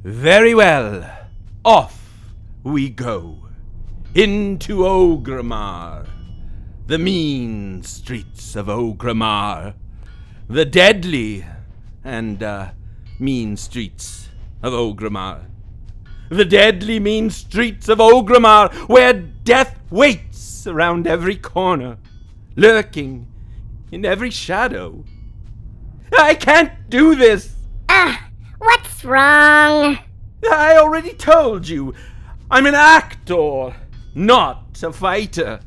Very well. Off we go. Into Orgrimmar. The mean streets of Orgrimmar. The deadly and mean streets of Orgrimmar. The deadly mean streets of Orgrimmar, where death waits around every corner, lurking in every shadow. I can't do this! What's wrong? I already told you. I'm an actor, not a fighter.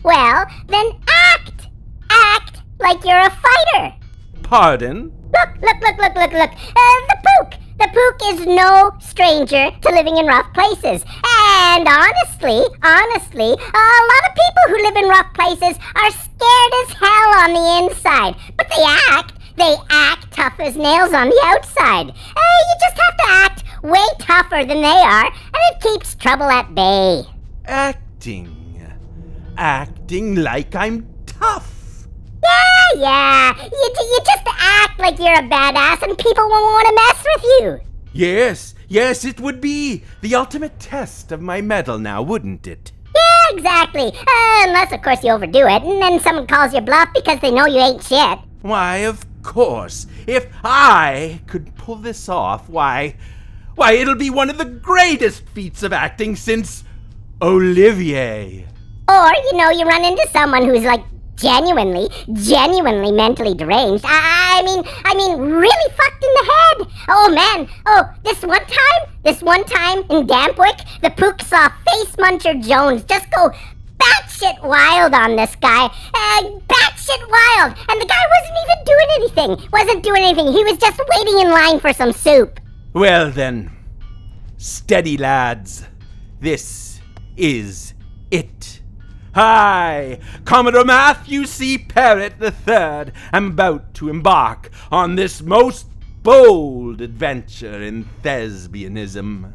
Well, then act! Act like you're a fighter! Pardon? Look! The Pook! The Pook is no stranger to living in rough places. And honestly, a lot of people who live in rough places are scared as hell on the inside. But they act tough as nails on the outside. You just have to act way tougher than they are, and it keeps trouble at bay. Acting like I'm tough. Yeah. You just act like you're a badass and people won't want to mess with you. Yes, it would be the ultimate test of my mettle now, wouldn't it? Yeah, exactly. Unless, of course, you overdo it, and then someone calls you bluff because they know you ain't shit. Why, of course. If I could pull this off, why, it'll be one of the greatest feats of acting since Olivier. Or, you run into someone who's like genuinely mentally deranged. I mean, really fucked in the head. Oh man, this one time in Dampwick, the Pook saw Face Muncher Jones just go batshit wild on this guy. Batshit wild. And the guy wasn't doing anything. He was just waiting in line for some soup. Well then, steady lads. This is it. I, Commodore Matthew C. Parrott III, am about to embark on this most bold adventure in thespianism.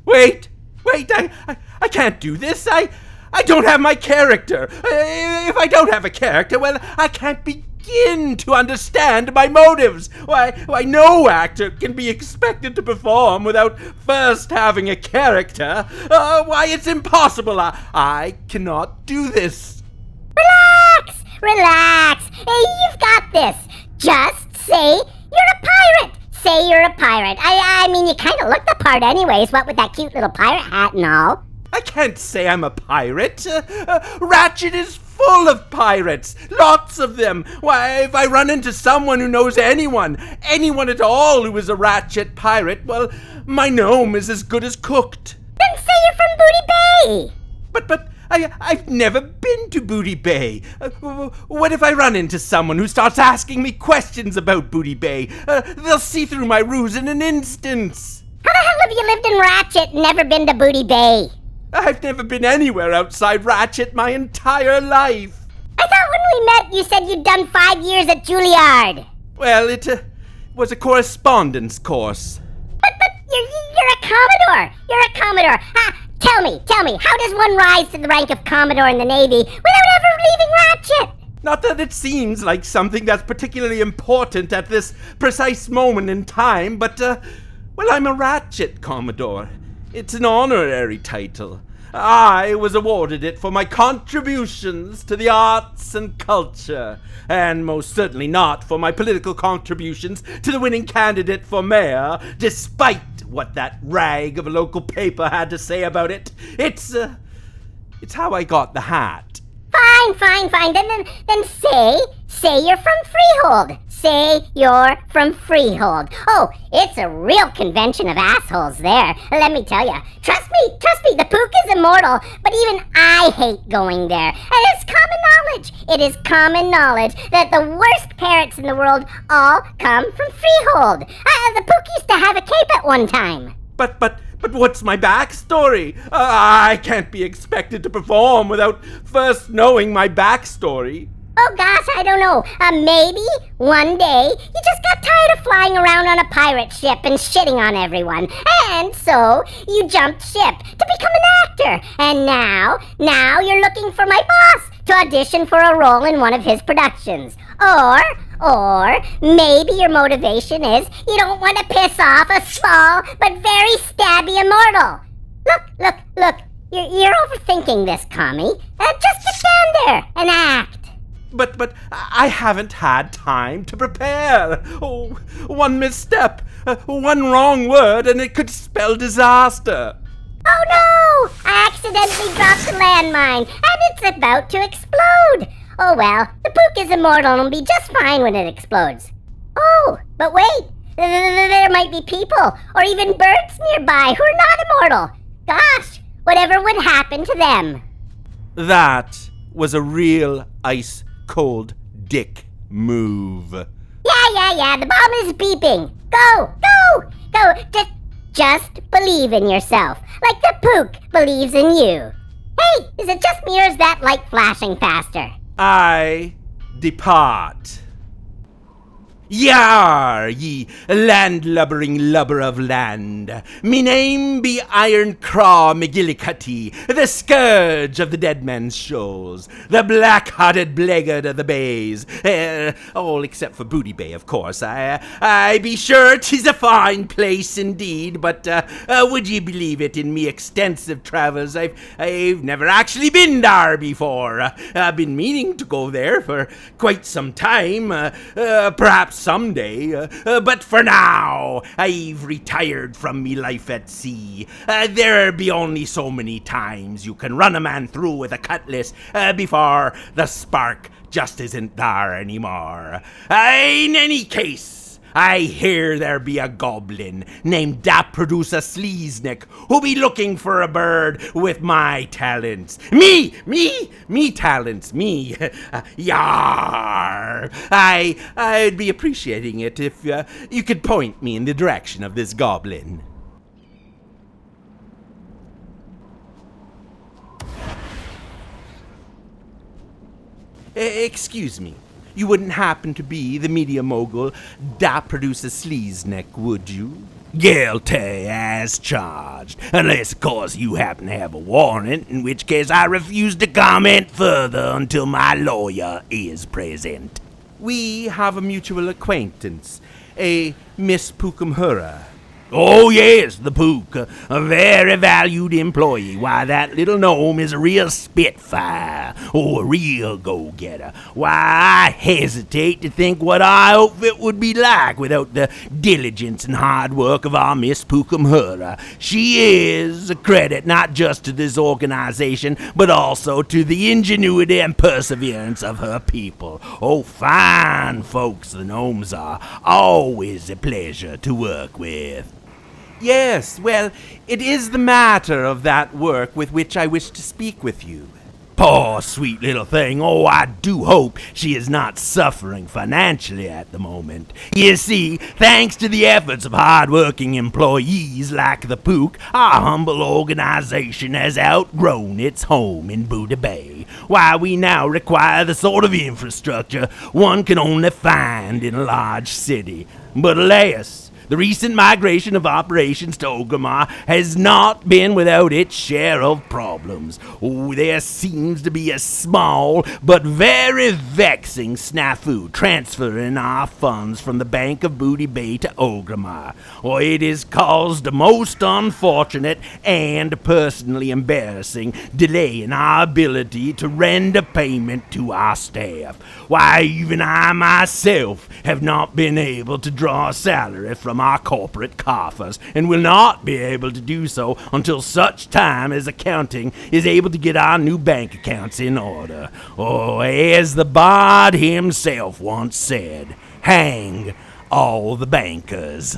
Wait, I can't do this. I don't have my character. If I don't have a character, well, I can't begin to understand my motives. Why, no actor can be expected to perform without first having a character. Why, it's impossible. I cannot do this. Relax. Hey, you've got this. Just say you're a pirate. Say you're a pirate. I mean, you kind of look the part anyways, what with that cute little pirate hat and all. I can't say I'm a pirate. Ratchet is full of pirates. Lots of them. Why, if I run into someone who knows anyone at all who is a Ratchet pirate, well, my gnome is as good as cooked. Then say you're from Booty Bay. But I've never been to Booty Bay. What if I run into someone who starts asking me questions about Booty Bay? They'll see through my ruse in an instant. How the hell have you lived in Ratchet and never been to Booty Bay? I've never been anywhere outside Ratchet my entire life. I thought when we met you said you'd done 5 years at Juilliard. Well, it was a correspondence course. But you're a Commodore. You're a Commodore. Tell me, how does one rise to the rank of Commodore in the Navy without ever leaving Ratchet? Not that it seems like something that's particularly important at this precise moment in time, but, well, I'm a Ratchet Commodore. It's an honorary title. I was awarded it for my contributions to the arts and culture, and most certainly not for my political contributions to the winning candidate for mayor, despite what that rag of a local paper had to say about it. It's how I got the hat. Fine. Then say you're from Freehold. Say you're from Freehold. Oh, it's a real convention of assholes there. Let me tell you. Trust me, the Pook is immortal, but even I hate going there. And it is common knowledge that the worst parrots in the world all come from Freehold. The Pook used to have a cape at one time. But what's my backstory? I can't be expected to perform without first knowing my backstory. Oh gosh, I don't know. Maybe one day you just got tired of flying around on a pirate ship and shitting on everyone. And so you jumped ship to become an actor. And now you're looking for my boss to audition for a role in one of his productions. Or Or maybe your motivation is you don't want to piss off a small but very stabby immortal. Look. You're overthinking this, Kami. Just stand there and act. But I haven't had time to prepare. Oh, one misstep, one wrong word, and it could spell disaster. Oh no! I accidentally dropped the landmine, and it's about to explode. Oh well, the Pook is immortal and will be just fine when it explodes. Oh, but wait, there might be people, or even birds nearby who are not immortal. Gosh, whatever would happen to them? That was a real ice-cold dick move. Yeah, the bomb is beeping. Go! Just believe in yourself, like the Pook believes in you. Hey, is it just me or is that light flashing faster? I depart. Yar, ye land-lubbering lubber of land. Me name be Iron Craw McGillicuddy, the scourge of the dead man's shoals, the black-hearted blackguard of the bays. All except for Booty Bay, of course. I be sure 'tis a fine place indeed, but would ye believe it, in me extensive travels, I've never actually been there before. I've been meaning to go there for quite some time, perhaps someday, but for now, I've retired from me life at sea. There be only so many times you can run a man through with a cutlass before the spark just isn't there anymore. In any case, I hear there be a goblin named Daprodoosa Sleeznik who be looking for a bird with my talents. Me talents, me. Yar! I'd be appreciating it if you could point me in the direction of this goblin. Excuse me. You wouldn't happen to be the media mogul Daprodoosa Sleeznik, would you? Guilty as charged, unless, of course, you happen to have a warrant, in which case I refuse to comment further until my lawyer is present. We have a mutual acquaintance, a Miss Pookamhura. Oh, yes, the Pook, a very valued employee. Why, that little gnome is a real spitfire, a real go-getter. Why, I hesitate to think what our outfit would be like without the diligence and hard work of our Miss Pookamhura. She is a credit not just to this organization, but also to the ingenuity and perseverance of her people. Oh, fine folks the gnomes are, always a pleasure to work with. Yes, well, it is the matter of that work with which I wish to speak with you. Poor sweet little thing. Oh, I do hope she is not suffering financially at the moment. You see, thanks to the efforts of hard-working employees like the Pook, our humble organization has outgrown its home in Booty Bay. Why, we now require the sort of infrastructure one can only find in a large city. But alas, the recent migration of operations to Orgrimmar has not been without its share of problems. Oh, there seems to be a small but very vexing snafu transferring our funds from the Bank of Booty Bay to Orgrimmar. Oh, it has caused a most unfortunate and personally embarrassing delay in our ability to render payment to our staff. Why, even I myself have not been able to draw a salary from our corporate coffers, and will not be able to do so until such time as accounting is able to get our new bank accounts in order. Oh, as the bard himself once said, hang all the bankers.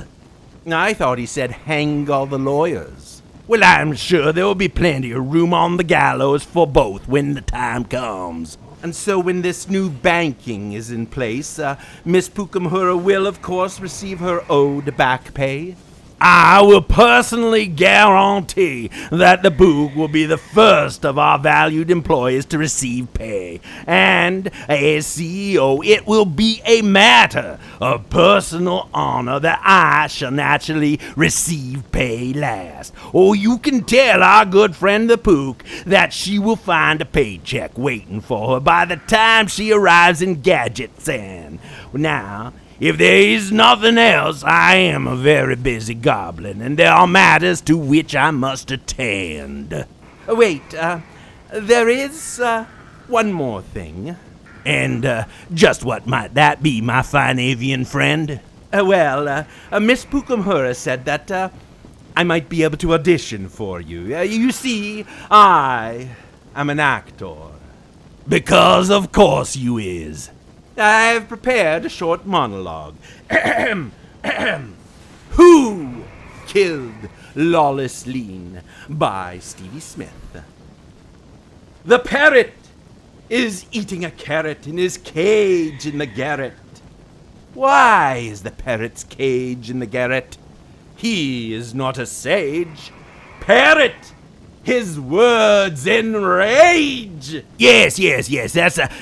I thought he said hang all the lawyers. Well, I'm sure there will be plenty of room on the gallows for both when the time comes. And so when this new banking is in place, Miss Pookamhura will, of course, receive her owed back pay? I will personally guarantee that the Pook will be the first of our valued employees to receive pay. And as CEO, it will be a matter of personal honor that I shall naturally receive pay last. Or you can tell our good friend the Pook that she will find a paycheck waiting for her by the time she arrives in Gadgetsan. Now, if there is nothing else, I am a very busy goblin, and there are matters to which I must attend. Wait, there is, one more thing. And, just what might that be, my fine avian friend? Miss Pookamhura said that, I might be able to audition for you. You see, I am an actor. Because of course you is. I have prepared a short monologue. Who Killed Lawless Lean by Stevie Smith. The parrot is eating a carrot in his cage in the garret. Why is the parrot's cage in the garret? He is not a sage. Parrot! His words enrage! Yes,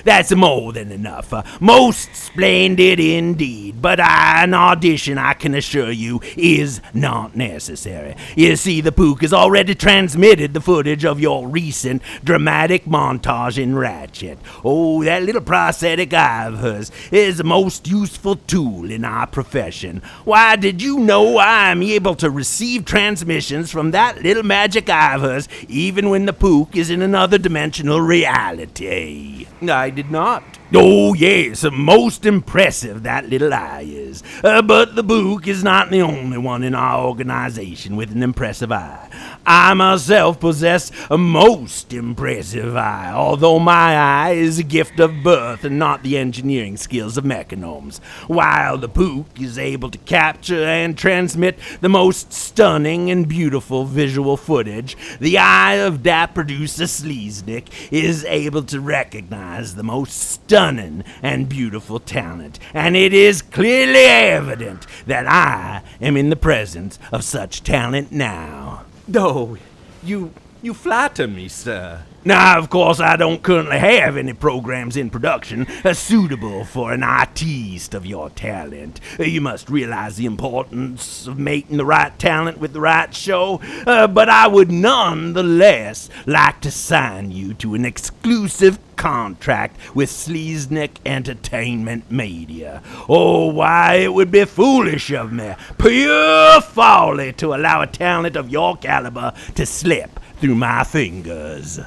that's more than enough. Most splendid indeed. But an audition, I can assure you, is not necessary. You see, the Pook has already transmitted the footage of your recent dramatic montage in Ratchet. Oh, that little prosthetic eye of hers is the most useful tool in our profession. Why, did you know I am able to receive transmissions from that little magic eye of hers even when the Pook is in another dimensional reality? I did not. Oh, yes, most impressive that little eye is. But the Pook is not the only one in our organization with an impressive eye. I myself possess a most impressive eye, although my eye is a gift of birth and not the engineering skills of mechanomes. While the Pook is able to capture and transmit the most stunning and beautiful visual footage, the eye of Daprodoosa Sleeznik is able to recognize the most stunning and beautiful talent, and it is clearly evident that I am in the presence of such talent now. Oh, you flatter me, sir. Now, of course, I don't currently have any programs in production suitable for an artiste of your talent. You must realize the importance of making the right talent with the right show, but I would nonetheless like to sign you to an exclusive contract with Sleeznik Entertainment Media. Oh, why, it would be foolish of me, pure folly, to allow a talent of your caliber to slip through my fingers.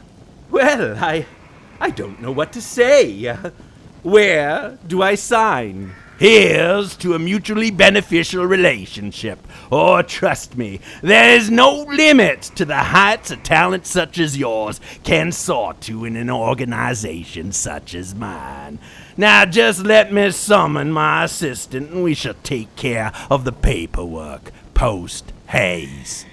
Well, I don't know what to say. Where do I sign? Here's to a mutually beneficial relationship. Oh, trust me, there is no limit to the heights a talent such as yours can soar to in an organization such as mine. Now just let me summon my assistant and we shall take care of the paperwork post haste.